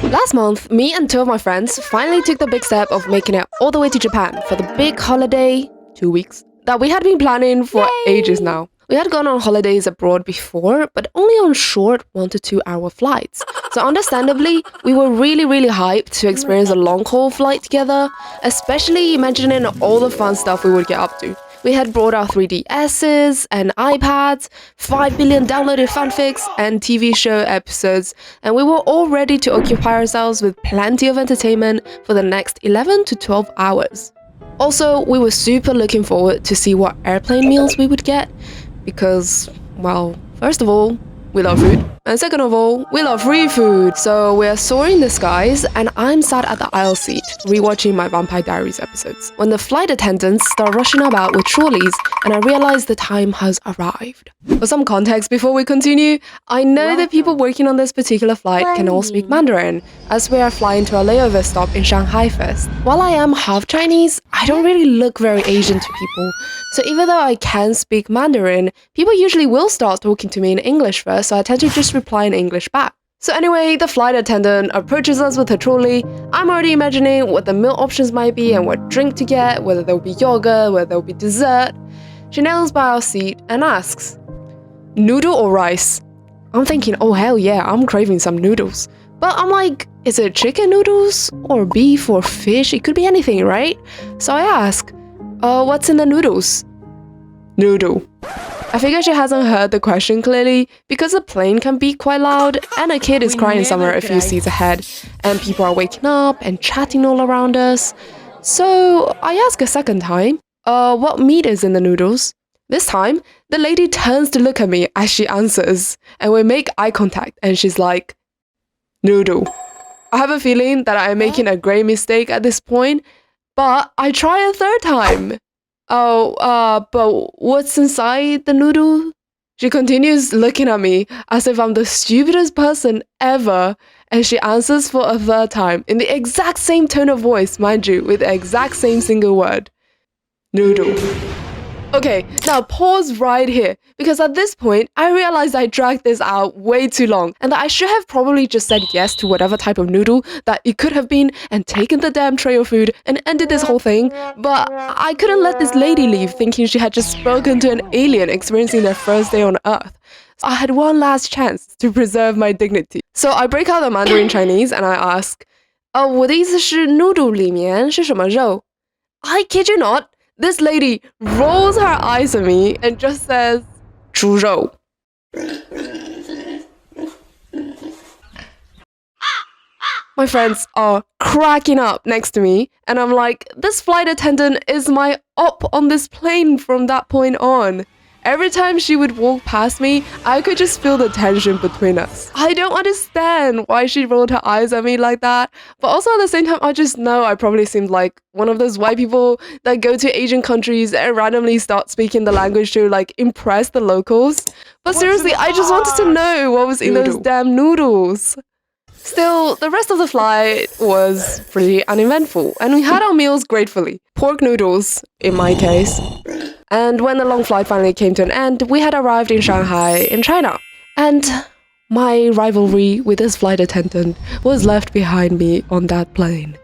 Last month, me and two of my friends finally took the big step of making it all the way to Japan for the big holiday, 2 weeks, that we had been planning for ages now. We had gone on holidays abroad before, but only on short 1 to 2 hour flights. So understandably, we were really hyped to experience a long-haul flight together, especially imagining all the fun stuff we would get up to. We had brought our 3DSs and iPads, 5 billion downloaded fanfics and TV show episodes, and we were all ready to occupy ourselves with plenty of entertainment for the next 11 to 12 hours. Also, we were super looking forward to see what airplane meals we would get, because, well, first of all, we love food, and second of all, we love free food. So we're soaring the skies, and I'm sat at the aisle seat, rewatching my Vampire Diaries episodes, when the flight attendants start rushing about with trolleys, and I realize the time has arrived. For some context before we continue, I know that people working on this particular flight can all speak Mandarin, as we are flying to a layover stop in Shanghai first. While I am half Chinese, I don't really look very Asian to people, so even though I can speak Mandarin, people usually will start talking to me in English first, so I tend to just reply in English back. So anyway, the flight attendant approaches us with her trolley. I'm already imagining what the meal options might be and what drink to get, whether there'll be yogurt, whether there'll be dessert. She nails by our seat and asks, "Noodle or rice?" I'm thinking, oh hell yeah, I'm craving some noodles. But I'm like, is it chicken noodles or beef or fish? It could be anything, right? So I ask, what's in the noodles? Noodle. I figure she hasn't heard the question clearly because the plane can be quite loud and a kid is crying somewhere a few seats ahead and people are waking up and chatting all around us. So I ask a second time, what meat is in the noodles? This time, the lady turns to look at me as she answers and we make eye contact and she's like, noodle. I have a feeling that I am making a grave mistake at this point, but I try a third time. But what's inside the noodle? She continues looking at me as if I'm the stupidest person ever, and she answers for a third time in the exact same tone of voice, mind you, with the exact same single word. Noodle. Okay, now pause right here, because at this point, I realized I dragged this out way too long, and that I should have probably just said yes to whatever type of noodle that it could have been and taken the damn tray of food and ended this whole thing, but I couldn't let this lady leave thinking she had just spoken to an alien experiencing their first day on Earth. So I had one last chance to preserve my dignity. So I break out the Mandarin Chinese and I ask, 我的意思是 noodle 里面是什么肉? I kid you not. This lady rolls her eyes at me and just says, 猪肉. My friends are cracking up next to me, and I'm like, this flight attendant is my op on this plane from that point on. Every time she would walk past me, I could just feel the tension between us. I don't understand why she rolled her eyes at me like that, but also at the same time, I just know I probably seemed like one of those white people that go to Asian countries and randomly start speaking the language to like impress the locals. But seriously, I just wanted to know what was in those damn noodles. Still, the rest of the flight was pretty uneventful, and we had our meals gratefully. Pork noodles, in my case. And when the long flight finally came to an end, we had arrived in Shanghai, in China. And my rivalry with this flight attendant was left behind me on that plane.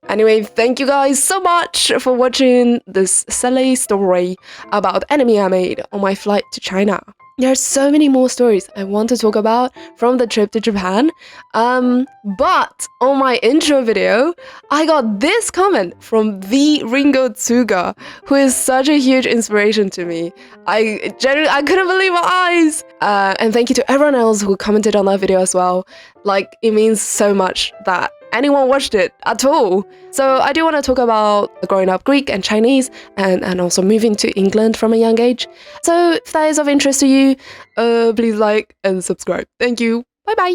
Anyway, thank you guys so much for watching this silly story about enemy I made on my flight to China. There are so many more stories I want to talk about from the trip to Japan. But on my intro video, I got this comment from the Ringo Tsuga, who is such a huge inspiration to me. I couldn't believe my eyes. And thank you to everyone else who commented on that video as well. Like, it means so much that anyone watched it at all. So I do want to talk about growing up Greek and Chinese and also moving to England from a young age. So if that is of interest to you, please like and subscribe. Thank you. Bye bye.